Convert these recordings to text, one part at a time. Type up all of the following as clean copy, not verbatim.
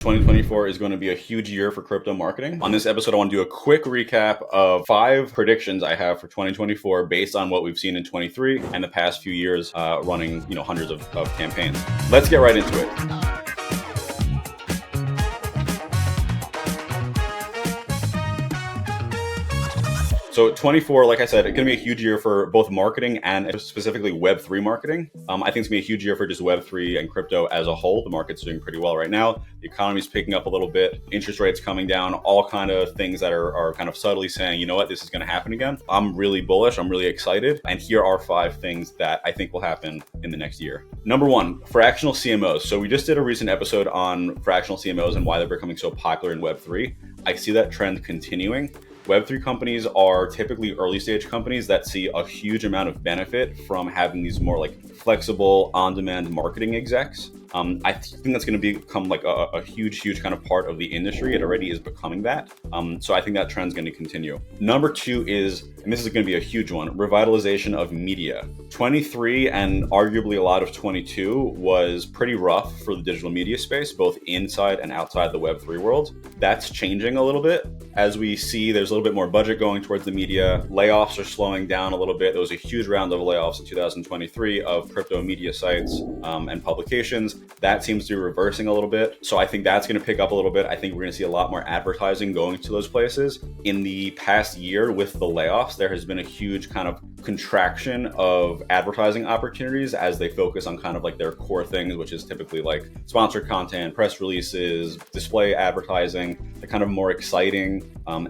2024 is going to be a huge year for crypto marketing. On this episode, I want to do a quick recap of 5 predictions I have for 2024 based on what we've seen in 23 and the past few years running, hundreds of campaigns. Let's get right into it. So 24, like I said, it's going to be a huge year for both marketing and specifically Web3 marketing. I think it's going to be a huge year for just Web3 and crypto as a whole. The market's doing pretty well right now. The economy's picking up a little bit. Interest rates coming down, all kind of things that are kind of subtly saying, you know what, this is going to happen again. I'm really bullish. I'm really excited. And here are 5 things that I think will happen in the next year. Number 1, fractional CMOs. So we just did a recent episode on fractional CMOs and why they're becoming so popular in Web3. I see that trend continuing. Web3 companies are typically early stage companies that see a huge amount of benefit from having these more like flexible on-demand marketing execs. I think that's going to become like a huge kind of part of the industry. It already is becoming that. So I think that trend's going to continue. Number 2 is, and this is going to be a huge one, revitalization of media. 23 and arguably a lot of 22 was pretty rough for the digital media space, both inside and outside the Web3 world. That's changing a little bit. As we see, there's a little bit more budget going towards the media. Layoffs are slowing down a little bit. There was a huge round of layoffs in 2023 of crypto media sites and publications. That seems to be reversing a little bit. So I think that's going to pick up a little bit. I think we're going to see a lot more advertising going to those places. In the past year with the layoffs, there has been a huge kind of contraction of advertising opportunities as they focus on kind of like their core things, which is typically like sponsored content, press releases, display advertising. The kind of more exciting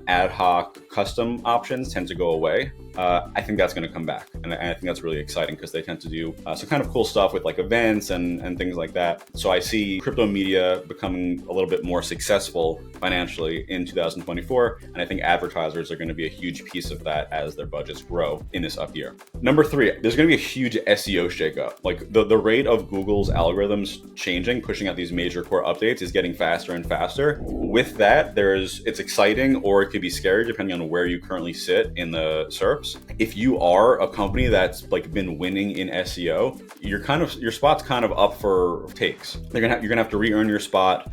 ad hoc custom options tend to go away. I think that's going to come back. And I think that's really exciting because they tend to do some kind of cool stuff with like events and things like that. So I see crypto media becoming a little bit more successful financially in 2024. And I think advertisers are going to be a huge piece of that as their budgets grow in this up year. Number 3, there's going to be a huge SEO shakeup. Like the rate of Google's algorithms changing, pushing out these major core updates is getting faster and faster. With that, it's exciting or it could be scary depending on where you currently sit in the SERPs. If you are a company that's like been winning in SEO, your spot's kind of up for takes. You're gonna have to re-earn your spot.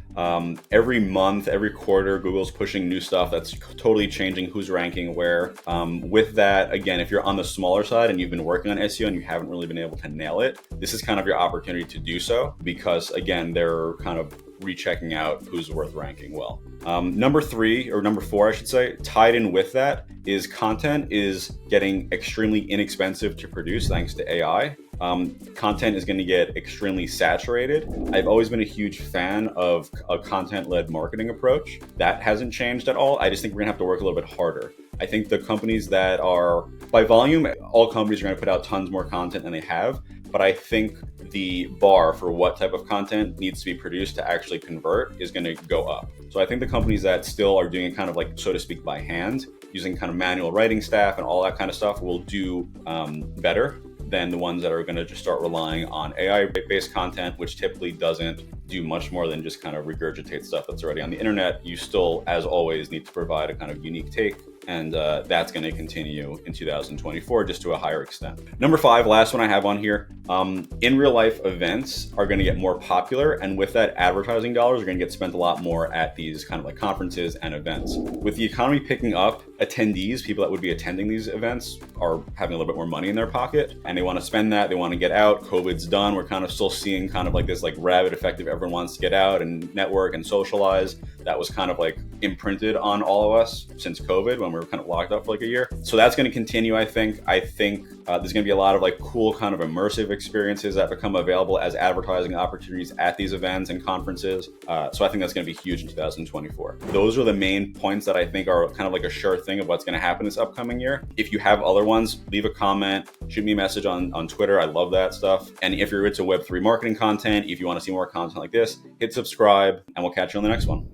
Every month, every quarter, Google's pushing new stuff that's totally changing who's ranking where. With that, again, if you're on the smaller side and you've been working on SEO and you haven't really been able to nail it, this is kind of your opportunity to do so because again, they're kind of rechecking out who's worth ranking well. Number 4, I should say, tied in with that is content is getting extremely inexpensive to produce thanks to AI. Content is going to get extremely saturated. I've always been a huge fan of a content-led marketing approach. That hasn't changed at all. I just think we're going to have to work a little bit harder. I think the companies that are, by volume, all companies are going to put out tons more content than they have. But I think the bar for what type of content needs to be produced to actually convert is going to go up. So I think the companies that still are doing it kind of like, so to speak, by hand, using kind of manual writing staff and all that kind of stuff will do better than the ones that are going to just start relying on AI-based content, which typically doesn't do much more than just kind of regurgitate stuff that's already on the internet. You still, as always, need to provide a kind of unique take. And that's going to continue in 2024, just to a higher extent. Number 5, last one I have on here. In real life events are going to get more popular. And with that, advertising dollars are going to get spent a lot more at these kind of like conferences and events. With the economy picking up, attendees, people that would be attending these events are having a little bit more money in their pocket and they want to spend that. They want to get out. COVID's done. We're kind of still seeing kind of like this like rabbit effect of everyone wants to get out and network and socialize. That was kind of like imprinted on all of us since COVID when we were kind of locked up for like a year. So that's going to continue, I think. I think there's going to be a lot of like cool kind of immersive experiences that become available as advertising opportunities at these events and conferences. So I think that's going to be huge in 2024. Those are the main points that I think are kind of like a sure thing of what's going to happen this upcoming year. If you have other ones, leave a comment, shoot me a message on Twitter. I love that stuff. And if you're into Web3 marketing content, if you want to see more content like this, hit subscribe and we'll catch you on the next one.